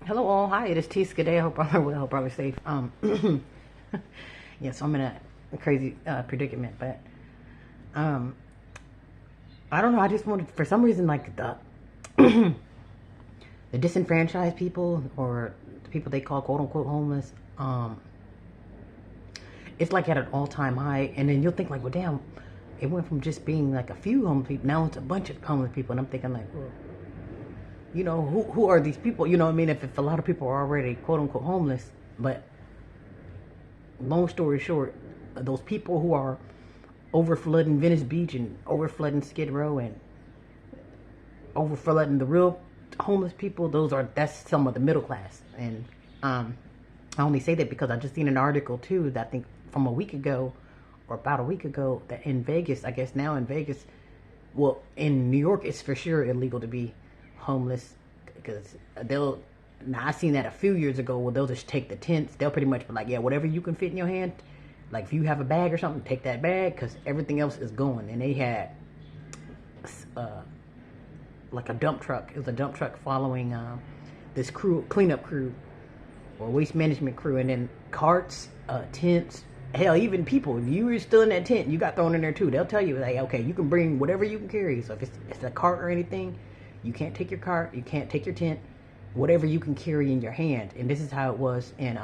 Hello all, hi, it is T Skade. I hope I'm well, probably safe. Yes, I'm in a crazy predicament, but um, I don't know. I just wanted, for some reason, like the disenfranchised people or the people they call quote unquote homeless. It's like at an all time high, and then you'll think like, well, damn, it went from just being like a few homeless people, now it's a bunch of homeless people, and I'm thinking like, well, who are these people? You know what I mean? If a lot of people are already quote unquote homeless, but long story short, those people who are over flooding Venice Beach and over flooding Skid Row and over flooding the real homeless people, that's some of the middle class. And I only say that because I just seen an article too that I think from a week ago or about a week ago that in Vegas, I guess now in Vegas, well, in New York, it's for sure illegal to be homeless because they'll. Now I seen that a few years ago where they'll just take the tents. They'll pretty much be like, yeah, whatever you can fit in your hand. Like if you have a bag or something, take that bag because everything else is gone. And they had uh, like a dump truck. It was a dump truck following this cleanup crew or waste management crew, and then carts, tents, hell, even people. If you were still in that tent, you got thrown in there too. They'll tell you like, okay, you can bring whatever you can carry. So if it's a cart or anything, you can't take your cart, you can't take your tent, whatever you can carry in your hand. And this is how it was in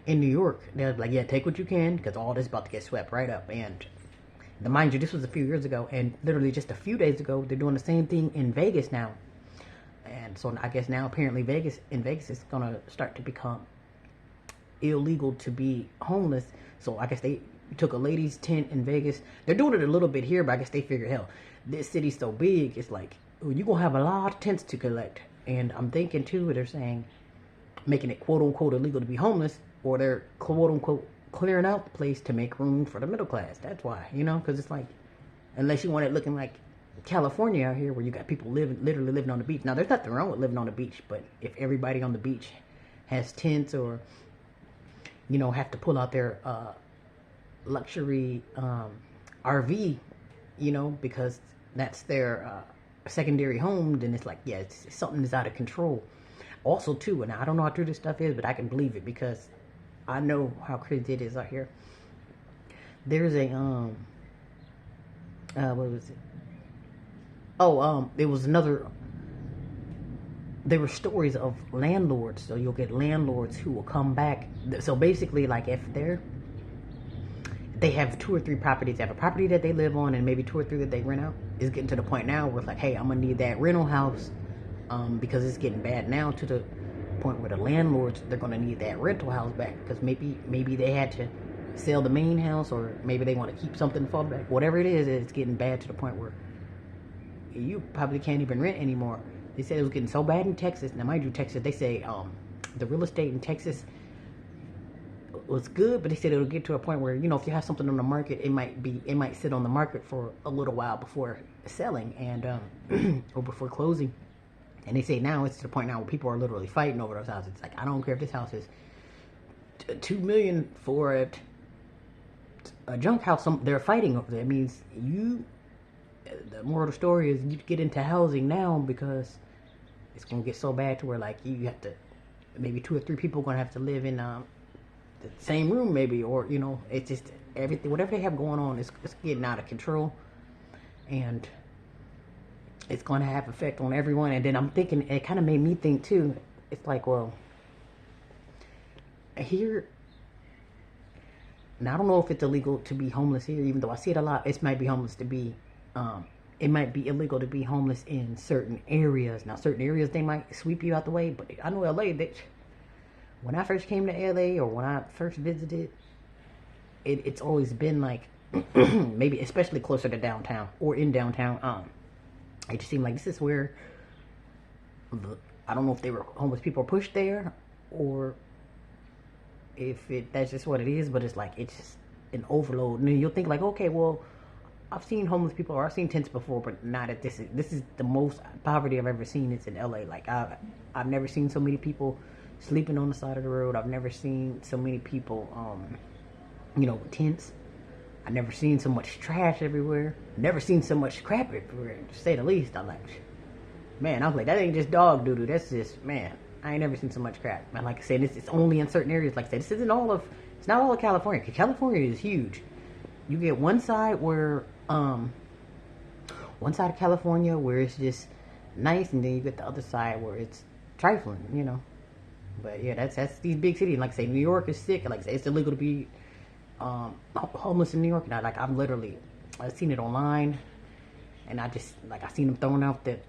New York. They're like, yeah, take what you can because all this is about to get swept right up. And mind you, this was a few years ago, and literally just a few days ago, they're doing the same thing in Vegas now. And so I guess now apparently Vegas is gonna start to become illegal to be homeless. So I guess they took a lady's tent in Vegas. They're doing it a little bit here, but I guess they figured, hell, this city's so big, it's like, oh, you're gonna have a lot of tents to collect. And I'm thinking too, they're saying making it quote unquote illegal to be homeless, or they're quote unquote clearing out the place to make room for the middle class. That's why, because it's like, unless you want it looking like California out here where you got people literally living on the beach. Now, there's nothing wrong with living on the beach, but if everybody on the beach has tents or, have to pull out their luxury RV, because that's their secondary home, then it's like, yeah, something is out of control. Also, too, and I don't know how true this stuff is, but I can believe it because I know how crazy it is out here. There's a what was it? Oh, there was another. There were stories of landlords, so you'll get landlords who will come back. So basically, like if they have two or three properties. They have a property that they live on, and maybe two or three that they rent out. It's getting to the point now where it's like, hey, I'm gonna need that rental house because it's getting bad now to the point where the landlords, they're gonna need that rental house back because maybe they had to sell the main house, or maybe they want to keep something to fall back. Whatever it is, it's getting bad to the point where you probably can't even rent anymore. They said it was getting so bad in Texas. Now, mind you, Texas, they say the real estate in Texas was good, but they said it'll get to a point where if you have something on the market, it might sit on the market for a little while before selling and or before closing. And they say now it's to the point now where people are literally fighting over those houses. It's like, I don't care if this house is $2 million for a junk house. They're fighting over that. It means the moral of the story is you get into housing now because it's gonna get so bad to where like you have to, maybe two or three people are gonna have to live in the same room maybe, or it's just everything, whatever they have going on, it's getting out of control, and it's gonna have effect on everyone. And then I'm thinking, it kind of made me think too. It's like, well, here now I don't know if it's illegal to be homeless here, even though I see it a lot. It might be homeless to be it might be illegal to be homeless in certain areas. Now, certain areas they might sweep you out the way, but I know LA. When I first came to LA or when I first visited, it's always been like maybe especially closer to downtown or in downtown. It just seemed like this is where I don't know if they were homeless people pushed there or if that's just what it is, but it's like it's just an overload. And you'll think like, okay, well, I've seen homeless people or I've seen tents before, but not at this. This is the most poverty I've ever seen. It's in LA. Like I've never seen so many people sleeping on the side of the road. I've never seen so many people, with tents. I've never seen so much trash everywhere. Never seen so much crap everywhere, to say the least. I'm like, Man, I was like, that ain't just dog doo doo. That's just, man, I ain't never seen so much crap. And like I said, it's only in certain areas. Like I said, this isn't all of, it's not all of California. 'Cause California is huge. You get one side of California where it's just nice, and then you get the other side where it's trifling, you know. But yeah, that's these big cities. Like I say, New York is sick. Like I say, it's illegal to be homeless in New York. And I've seen it online, and I seen them throwing out the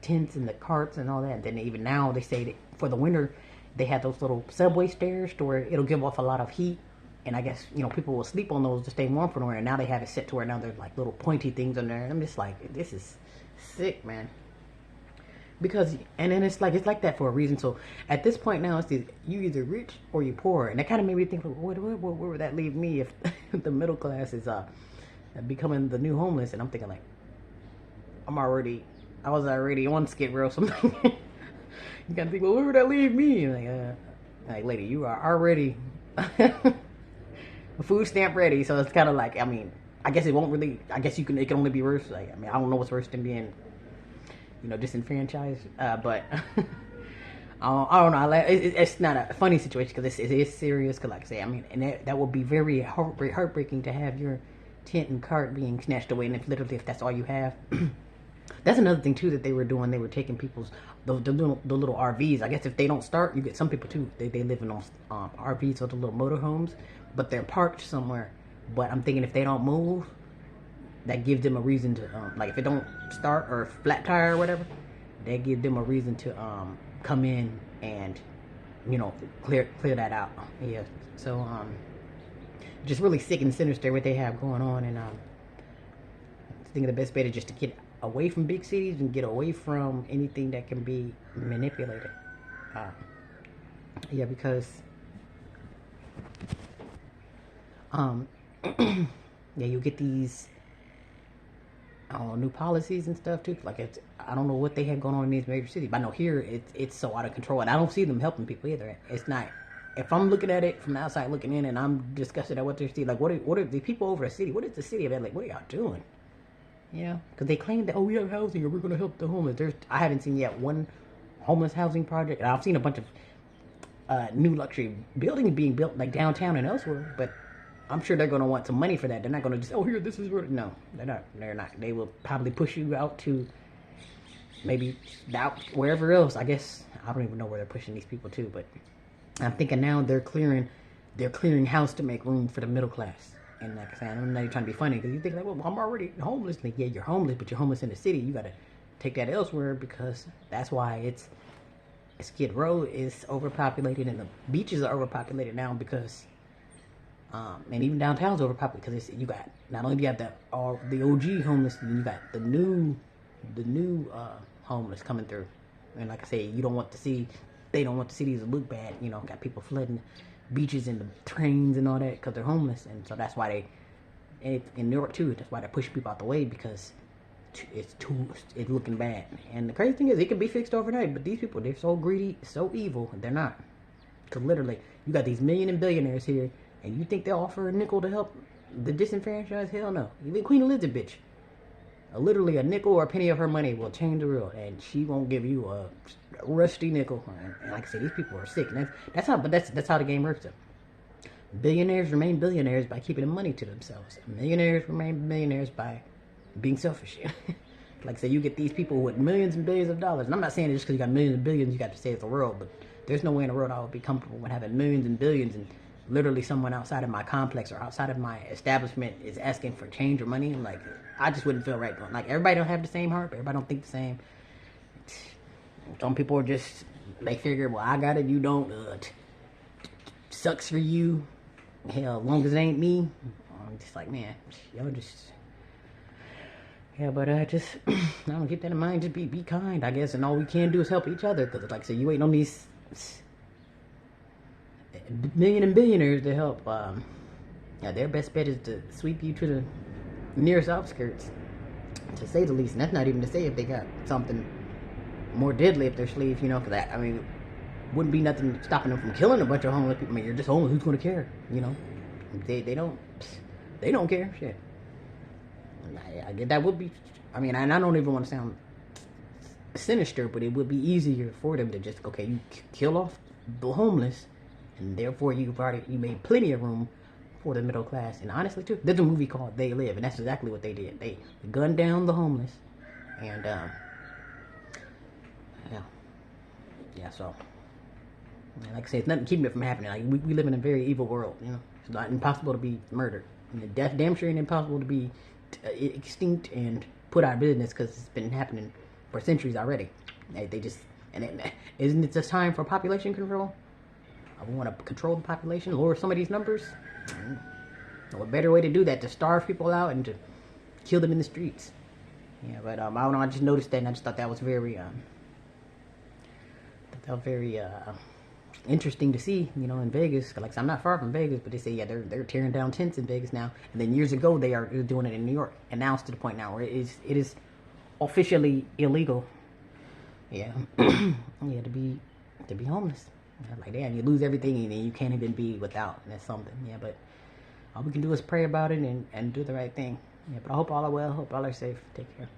tents and the carts and all that. And then even now they say that for the winter they have those little subway stairs to where it'll give off a lot of heat. And I guess, people will sleep on those to stay warm for the winter. And now they have it set to where now there's like little pointy things on there. And I'm just like, this is sick, man. Because, and then it's like that for a reason. So at this point now, you either rich or you poor. And that kind of made me think, where would that leave me if the middle class is becoming the new homeless? And I'm thinking like, I was already on Skid Row. So you gotta think, well, where would that leave me? Like, lady, you are already food stamp ready. So it's kind of like, I guess it won't really. I guess it can only be worse. Like, I don't know what's worse than being, disenfranchised. But I don't know. It's not a funny situation because it is serious. Because, like I say, and that would be very heartbreaking to have your tent and cart being snatched away, and if that's all you have. That's another thing too that they were doing. They were taking people's the little RVs. I guess if they don't start, you get some people too. They live in those RVs or the little motorhomes, but they're parked somewhere. But I'm thinking if they don't move, that gives them a reason to like if it don't start or flat tire or whatever, that gives them a reason to come in and clear that out. Yeah. So just really sick and sinister what they have going on, and I think the best bet is just to get away from big cities and get away from anything that can be manipulated. Yeah, because yeah, you get these new policies and stuff too. Like I don't know what they have going on in these major cities, but I know here it's so out of control, and I don't see them helping people either. It's not. If I'm looking at it from the outside looking in, and I'm disgusted at what they're seeing, like what are the people over the city? What is the city of LA? What are y'all doing? Because they claim that, we have housing or we're going to help the homeless. I haven't seen yet one homeless housing project. And I've seen a bunch of new luxury buildings being built like downtown and elsewhere. But I'm sure they're going to want some money for that. They're not going to just, here, this is where. No, they're not. They're not. They will probably push you out to maybe out wherever else. I guess I don't even know where they're pushing these people to. But I'm thinking now they're clearing house to make room for the middle class. And like I said, I'm not even trying to be funny because you think like, well, I'm already homeless. Like, yeah, you're homeless, but you're homeless in the city. You got to take that elsewhere because that's why Skid Row is overpopulated and the beaches are overpopulated now because, and even downtown's overpopulated because you got not only do you have the OG homeless, then you got the new homeless coming through. And like I say, they don't want the cities to look bad. Got people flooding beaches and the trains and all that because they're homeless, and so that's why in New York too. That's why they're pushing people out the way because it's looking bad. And the crazy thing is, it can be fixed overnight. But these people, they're so greedy, so evil. They're not. Because literally, you got these million and billionaires here, and you think they'll offer a nickel to help the disenfranchised? Hell no. Even Queen Elizabeth, bitch. Literally a nickel or a penny of her money will change the world, and she won't give you a rusty nickel. And like I said, these people are sick. And that's how the game works. Though. Billionaires remain billionaires by keeping the money to themselves. Millionaires remain millionaires by being selfish. Like I said, you get these people with millions and billions of dollars. And I'm not saying it just because you got millions and billions, you got to save the world. But there's no way in the world I would be comfortable with having millions and billions and literally someone outside of my complex or outside of my establishment is asking for change or money. Like, I just wouldn't feel right going. Like, everybody don't have the same heart. Everybody don't think the same. Some people are just, they figure, well, I got it, you don't. Sucks for you. Hell, as long as it ain't me. I'm just like, man, y'all just. Yeah, but I don't keep that in mind. Just be kind, I guess. And all we can do is help each other. Because, like I said, you waiting on these million and billionaires to help. Their best bet is to sweep you to the nearest outskirts, to say the least. And that's not even to say if they got something more deadly up their sleeve, because wouldn't be nothing stopping them from killing a bunch of homeless people. You're just homeless. Who's going to care? They don't care. Shit. I get that would be. And I don't even want to sound sinister, but it would be easier for them to just, okay, you kill off the homeless, and therefore you made plenty of room for the middle class. And honestly, too, there's a movie called They Live, and that's exactly what they did. They gunned down the homeless, and yeah. So, like I say, it's nothing keeping it from happening. Like we live in a very evil world. It's not impossible to be murdered. Damn sure ain't impossible to be extinct and put out of business because it's been happening for centuries already. They just isn't it just time for population control? We want to control the population, lower some of these numbers. What better way to do that? To starve people out and to kill them in the streets. Yeah, but I don't know. I just noticed that, and I just thought that was very interesting to see. In Vegas. Like I'm not far from Vegas, but they say they're tearing down tents in Vegas now. And then years ago they are doing it in New York, and now it's to the point now where it is officially illegal. Yeah, yeah, to be homeless. Like damn, you lose everything and then you can't even be without. And that's something. Yeah, but all we can do is pray about it and do the right thing. Yeah, but I hope all are well. Hope all are safe. Take care.